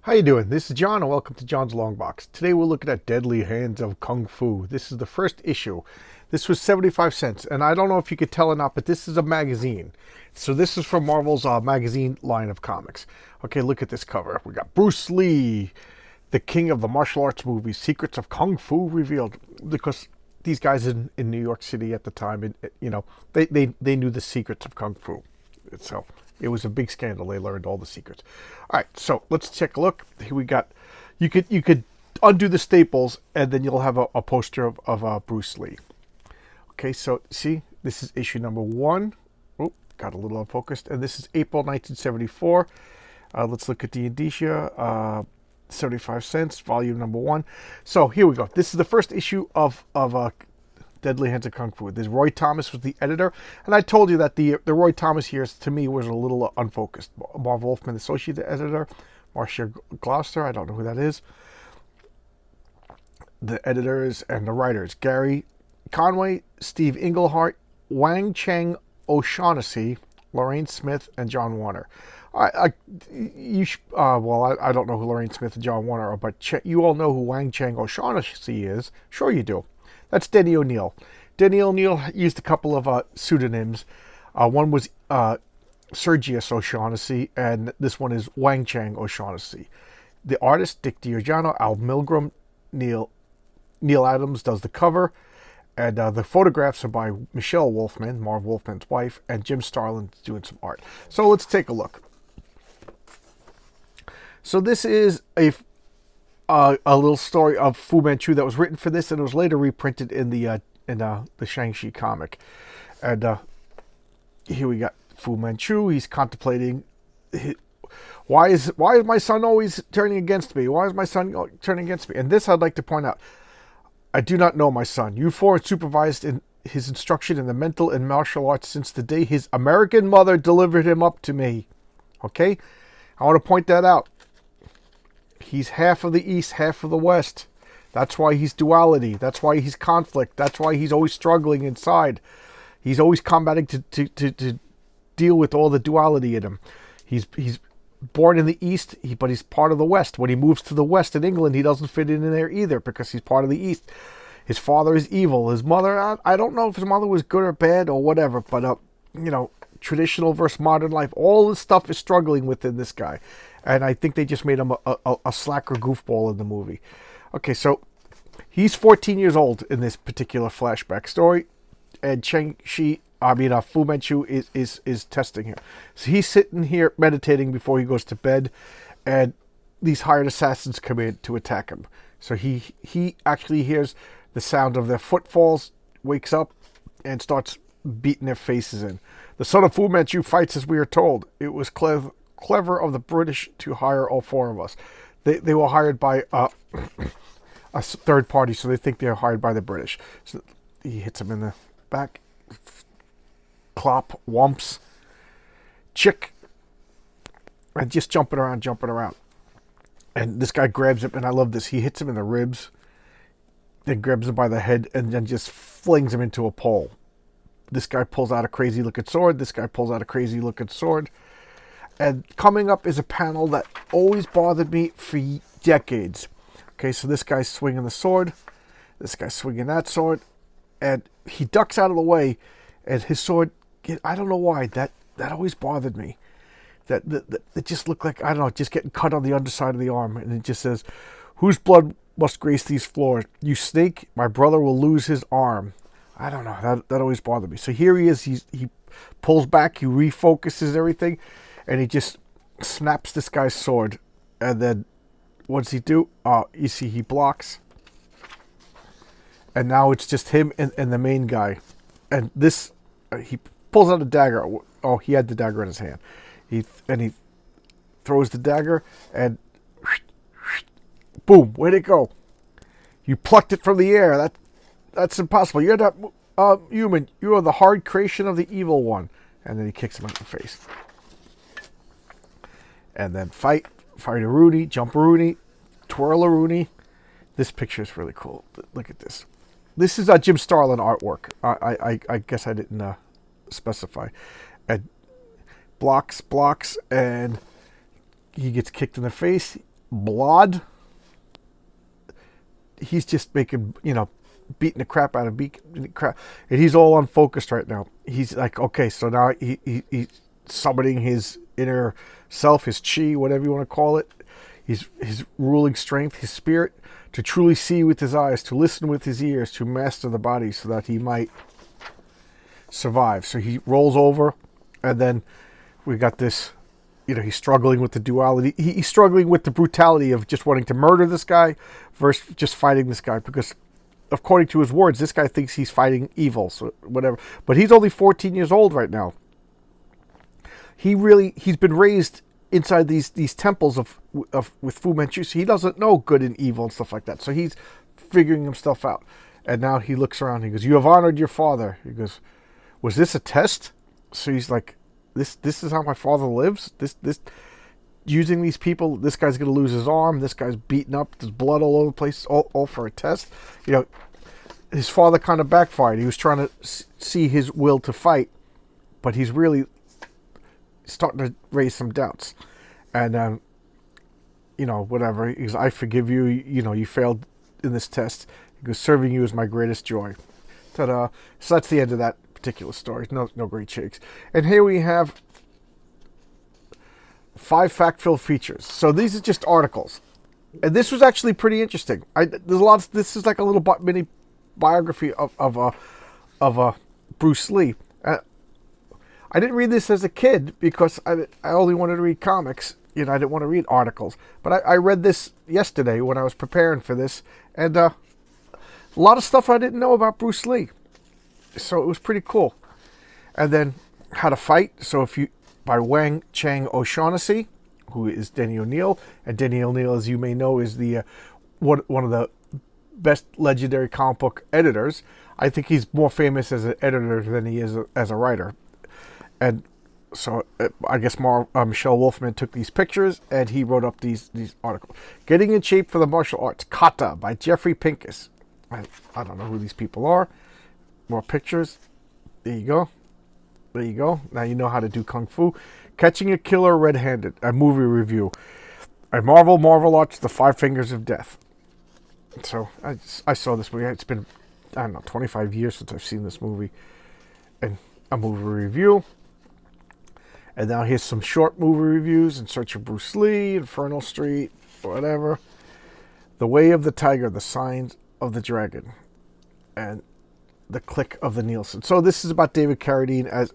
How you doing? This is John and welcome to John's Long Box. Today we're looking at Deadly Hands of Kung Fu. This is the first issue. This was 75 cents, and I don't know if you could tell or not, but this is a magazine. So this is from Marvel's magazine line of comics. Okay, look at this cover. We got Bruce Lee, the king of the martial arts movies, secrets of Kung Fu revealed. Because these guys in New York City at the time, they knew the secrets of Kung Fu. So it was a big scandal. They learned all the secrets. All right, so let's take a look. Here we got. You could undo the staples, and then you'll have a poster of Bruce Lee. Okay, so see, this is issue number 1. Oh, got a little unfocused, and this is April 1974. Let's look at the indicia. 75 cents, volume number 1. So here we go. This is the first issue of Deadly Hands of Kung Fu. This Roy Thomas was the editor, and I told you that the Roy Thomas here to me was a little unfocused. Marv Wolfman, associate editor, Marcia Gloucester, I don't know who that is. The editors and the writers: Gary Conway, Steve Englehart, Wang Cheng O'Shaughnessy, Lorraine Smith, and John Warner. I don't know who Lorraine Smith and John Warner are, but you all know who Wang Cheng O'Shaughnessy is. Sure you do. That's Denny O'Neil. Denny O'Neil used a couple of pseudonyms. One was Sergius O'Shaughnessy, and this one is Wang Cheng O'Shaughnessy. The artist, Dick Giorgiano, Al Milgrom, Neil Adams does the cover, and the photographs are by Michelle Wolfman, Marv Wolfman's wife, and Jim Starlin's doing some art. So let's take a look. So this is a little story of Fu Manchu that was written for this, and it was later reprinted in the Shang-Chi comic. And here we got Fu Manchu. He's contemplating, why is my son always turning against me? Why is my son turning against me? And this I'd like to point out. I do not know my son. You four supervised in his instruction in the mental and martial arts since the day his American mother delivered him up to me. Okay? I want to point that out. He's half of the East, half of the West. That's why he's duality. That's why he's conflict. That's why he's always struggling inside. He's always combating to deal with all the duality in him. He's born in the East, but he's part of the West. When he moves to the West in England, he doesn't fit in there either because he's part of the East. His father is evil. His mother, I don't know if his mother was good or bad or whatever, but traditional versus modern life, all this stuff is struggling within this guy. And I think they just made him a slacker goofball in the movie. Okay, so he's 14 years old in this particular flashback story, and Fu Manchu is testing him. So he's sitting here meditating before he goes to bed, and these hired assassins come in to attack him. So he actually hears the sound of their footfalls, wakes up, and starts beating their faces in. The son of Fu Manchu fights as we are told. It was clever of the British to hire all four of us. They were hired by a third party, so they think they're hired by the British. So he hits him in the back. Clop, wumps, chick, and just jumping around. And this guy grabs him, and I love this. He hits him in the ribs, then grabs him by the head, and then just flings him into a pole. This guy pulls out a crazy looking sword. This guy pulls out a crazy looking sword. And coming up is a panel that always bothered me for decades. Okay, so this guy's swinging the sword. This guy's swinging that sword. And he ducks out of the way. And his sword, I don't know why, that always bothered me. That it just looked like, I don't know, just getting cut on the underside of the arm. And it just says, whose blood must grace these floors? You snake, my brother will lose his arm. I don't know, that always bothered me. So here he is, he pulls back, he refocuses everything, and he just snaps this guy's sword. And then, what does he do? You see, he blocks. And now it's just him and the main guy. And this, he pulls out a dagger. Oh, he had the dagger in his hand. He throws the dagger, and boom, where'd it go? You plucked it from the air. That's impossible. You're not human. You are the hard creation of the evil one. And then he kicks him in the face. And then fight-a-rooney, jump-a-rooney, twirl-a-rooney. This picture is really cool. Look at this. This is Jim Starlin artwork. I guess I didn't specify. And blocks, and he gets kicked in the face. Blood, he's just making, beating the crap out of crap, and he's all unfocused right now. He's like, okay, so now he's summoning his inner self, his chi, whatever you want to call it, his ruling strength, his spirit, to truly see with his eyes, to listen with his ears, to master the body so that he might survive. So he rolls over, and then we got this, he's struggling with the duality. He's struggling with the brutality of just wanting to murder this guy versus just fighting this guy, because according to his words, this guy thinks he's fighting evil, so whatever. But he's only 14 years old right now. He's been raised inside these temples of with Fu Manchu, so he doesn't know good and evil and stuff like that. So he's figuring himself out. And now he looks around, he goes, "You have honored your father." He goes, "Was this a test?" So he's like, This is how my father lives? This using these people, this guy's gonna lose his arm, this guy's beaten up, there's blood all over the place, all for a test. His father kind of backfired. He was trying to see his will to fight, but he's really starting to raise some doubts. And whatever. He goes, "I forgive you, you failed in this test." He goes, "Serving you is my greatest joy." Ta-da. So that's the end of that particular story. No great shakes. And here we have 5 fact-filled features. So these are just articles, and this was actually pretty interesting. There's a lot. This is like a little mini biography of Bruce Lee. I didn't read this as a kid because I only wanted to read comics. I didn't want to read articles. But I read this yesterday when I was preparing for this, and a lot of stuff I didn't know about Bruce Lee. So it was pretty cool. And then How to Fight. So by Wang Chang O'Shaughnessy, who is Denny O'Neil. And Denny O'Neil, as you may know, is the one of the best legendary comic book editors. I think he's more famous as an editor than he is as a writer. And so I guess Michelle Wolfman took these pictures and he wrote up these articles. Getting in Shape for the Martial Arts. Kata by Jeffrey Pincus. I don't know who these people are. More pictures. There you go. There you go. Now you know how to do Kung Fu. Catching a Killer Red-Handed. A movie review. A Marvel Arts, The 5 Fingers of Death. So I saw this movie. It's been, 25 years since I've seen this movie. And a movie review. And now here's some short movie reviews. In Search of Bruce Lee, Infernal Street, whatever. The Way of the Tiger, The Signs of the Dragon. And The Click of the Nielsen. So this is about David Carradine as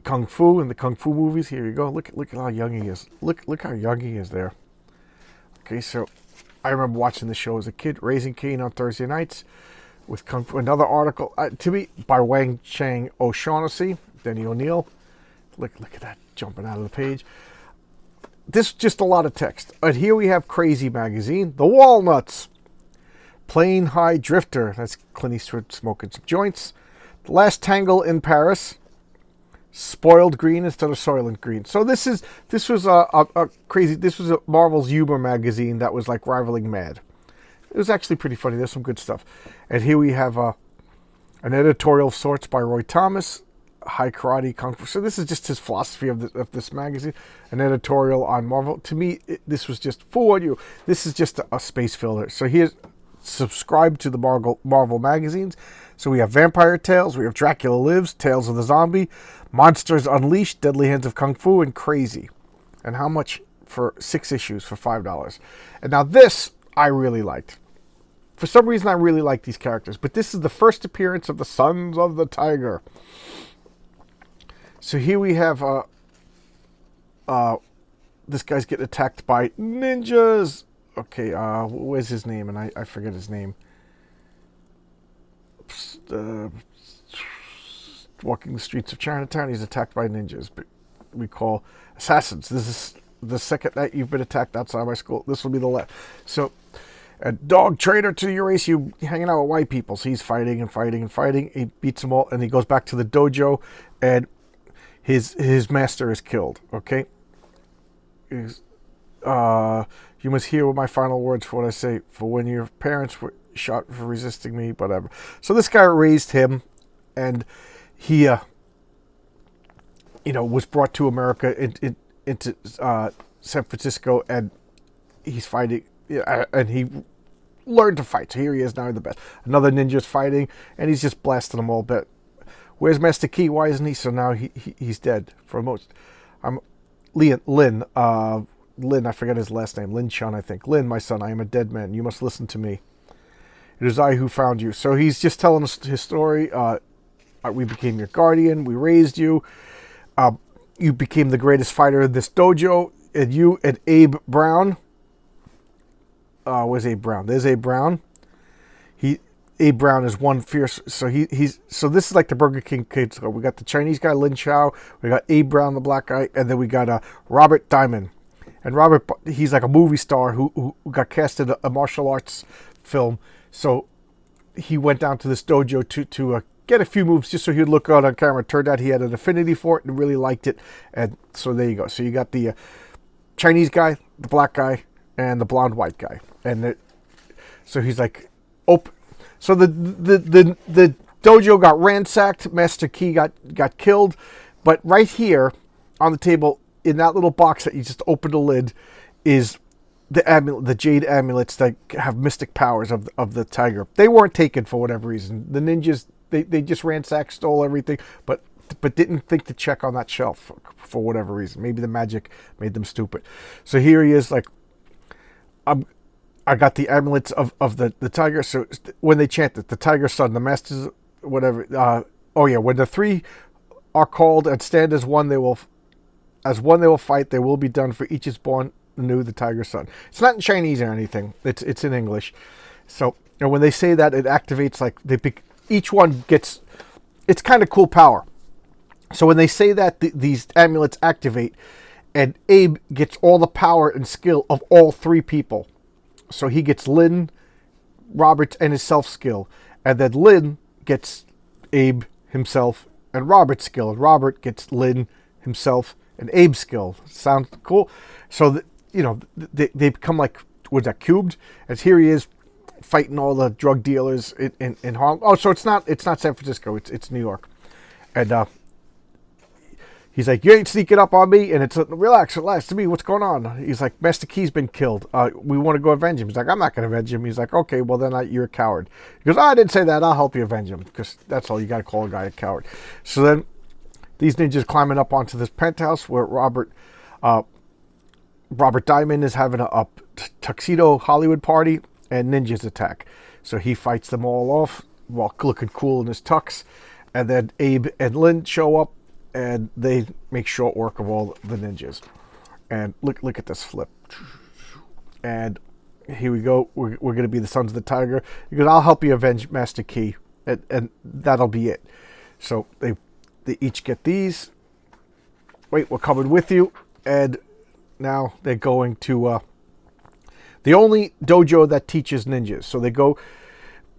Kung Fu in the Kung Fu movies. Here you go. Look at how young he is. Look how young he is there. Okay, so I remember watching the show as a kid, Raising Cain on Thursday nights with Kung Fu. Another article to me by Wang Chang O'Shaughnessy, Denny O'Neil. Look at that jumping out of the page. This is just a lot of text. And here we have Crazy Magazine, The Walnuts. Plain High Drifter, that's Clint Eastwood smoking some joints. The Last Tangle in Paris. Spoiled Green instead of Soylent Green. So this was a crazy. This was a Marvel's humor magazine that was like rivaling Mad. It was actually pretty funny. There's some good stuff. And here we have an editorial of sorts by Roy Thomas. High Karate Kung Fu. So this is just his philosophy of this magazine. An editorial on Marvel. To me, this was just for you. This is just a space filler. So here's subscribe to the Marvel magazines. So we have Vampire Tales, we have Dracula Lives, Tales of the Zombie, Monsters Unleashed, Deadly Hands of Kung Fu, and Crazy. And how much for 6 issues for $5? And now this I really liked. For some reason I really like these characters, but this is the first appearance of the Sons of the Tiger. So here we have this guy's getting attacked by ninjas. Okay, where's his name? And I forget his name. Walking the streets of Chinatown, he's attacked by ninjas, but we call assassins. This is the second night you've been attacked outside my school. This will be the last. So, a dog traitor to your race, you hanging out with white people. So he's fighting and fighting and fighting. He beats them all, and he goes back to the dojo, and his master is killed. Okay. You must hear my final words for what I say. For when your parents were shot for resisting me, whatever. So this guy raised him, and he, was brought to America into San Francisco, and he's fighting, and he learned to fight. So here he is now, the best. Another ninja's fighting, and he's just blasting them all. But where's Master Key? Why isn't he? So now he's dead for most. I'm Lin. Lin, I forget his last name. Lin Chun, I think. Lin, my son, I am a dead man. You must listen to me. It is I who found you. So he's just telling us his story. We became your guardian. We raised you. You became the greatest fighter in this dojo. And you and Abe Brown. Where's Abe Brown? There's Abe Brown. Abe Brown is one fierce. So so this is like the Burger King kids. We got the Chinese guy Lin Chow. We got Abe Brown, the black guy, and then we got Robert Diamond. And Robert, he's like a movie star who got cast in a martial arts film. So he went down to this dojo to get a few moves just so he'd look out on camera. Turned out he had an affinity for it and really liked it. And so there you go. So you got the Chinese guy, the black guy, and the blonde white guy. And so he's like, so the dojo got ransacked. Master Key got killed. But right here on the table, in that little box that you just opened the lid, is the Jade Amulets that have mystic powers of the tiger. They weren't taken for whatever reason. The ninjas, they just ransacked, stole everything, but didn't think to check on that shelf for whatever reason. Maybe the magic made them stupid. So here he is, like, I got the amulets of the tiger. So when they chant it, the tiger's son, the masters, whatever. When the three are called and stand as one, they will fight. They will be done. For each is born anew, the tiger's son. It's not in Chinese or anything. It's in English. So when they say that, it activates, like, each one gets. It's kind of cool power. So when they say that, these amulets activate, and Abe gets all the power and skill of all three people. So he gets Lin, Robert, and his self skill, and then Lin gets Abe himself and Robert's skill, and Robert gets Lin himself and Abe's skill. Sound cool? So they become like, was that cubed? As here he is fighting all the drug dealers in Harlem. Oh, so it's not San Francisco. It's New York, and he's like, you ain't sneaking up on me. And it's relax to me. What's going on? He's like, Master Key's been killed. We want to go avenge him. He's like, I'm not going to avenge him. He's like, okay, well then you're a coward. He goes, I didn't say that. I'll help you avenge him, because that's all you got to call a guy a coward. So then these ninjas climbing up onto this penthouse where Robert Diamond is having a tuxedo Hollywood party, and ninjas attack. So he fights them all off while looking cool in his tux. And then Abe and Lin show up, and they make short work of all the ninjas. And look at this flip. And here we go. We're going to be the Sons of the Tiger. He goes, I'll help you avenge Master Key. And that'll be it. So they each get these. Wait, we're coming with you. And now they're going to the only dojo that teaches ninjas. So they go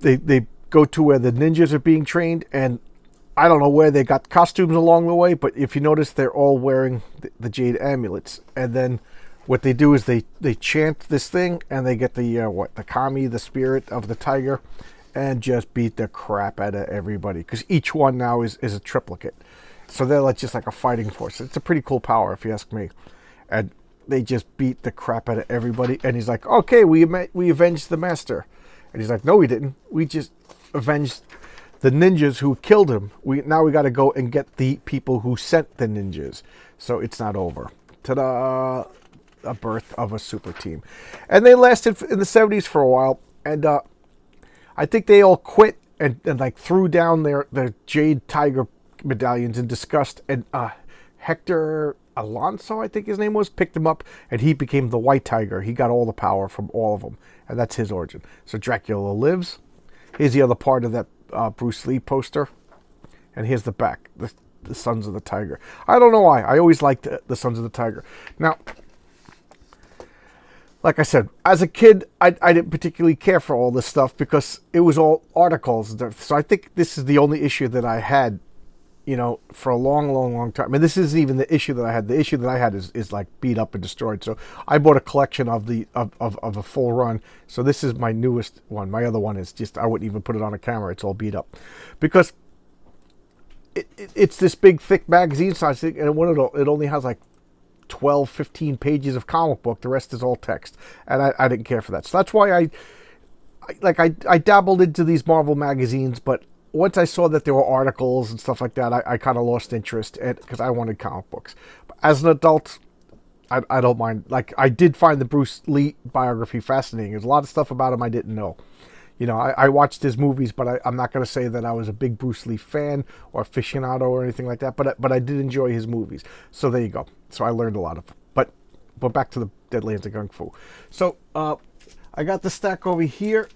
to where the ninjas are being trained, and I don't know where they got costumes along the way, but if you notice, they're all wearing the Jade Amulets. And then what they do is they chant this thing, and they get the kami, the spirit of the tiger, and just beat the crap out of everybody, because each one now is a triplicate. So they're like just like a fighting force. It's a pretty cool power, if you ask me. And they just beat the crap out of everybody. And he's like, okay, we avenged the master. And he's like, no, we didn't. We just avenged the ninjas who killed him. Now we got to go and get the people who sent the ninjas. So it's not over. Ta-da! A birth of a super team. And they lasted in the 70s for a while. And I think they all quit and like threw down their Jade Tiger medallions in disgust. And Hector Alonso, I think his name was, picked him up, and he became the White Tiger. He got all the power from all of them. And that's his origin. So Dracula lives. Here's the other part of that Bruce Lee poster. And here's the back, the Sons of the Tiger. I don't know why. I always liked the Sons of the Tiger. Now, like I said, as a kid, I didn't particularly care for all this stuff because it was all articles. So I think this is the only issue that I had, for a long time. I mean, this isn't even the issue that I had. The issue that I had is like beat up and destroyed. So I bought a collection of a full run. So this is my newest one. My other one is just, I wouldn't even put it on a camera. It's all beat up. Because it's this big, thick magazine size thing, and it only has like 12, 15 pages of comic book. The rest is all text. And I didn't care for that. So that's why I dabbled into these Marvel magazines, but once I saw that there were articles and stuff like that, I kind of lost interest because I wanted comic books. But as an adult, I don't mind. Like, I did find the Bruce Lee biography fascinating. There's a lot of stuff about him I didn't know. You know, I watched his movies, but I'm not going to say that I was a big Bruce Lee fan or aficionado or anything like that. But I did enjoy his movies. So there you go. So I learned a lot of. But back to the Deadlands of Kung Fu. So I got the stack over here.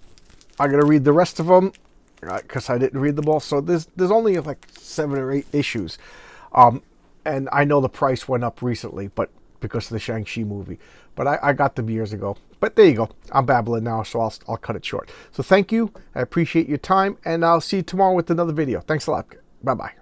I'm going to read the rest of them because I didn't read them all. So there's only like 7 or 8 issues. And I know the price went up recently, but because of the Shang-Chi movie. But I got them years ago. But there you go. I'm babbling now, so I'll cut it short. So thank you. I appreciate your time, and I'll see you tomorrow with another video. Thanks a lot. Bye-bye.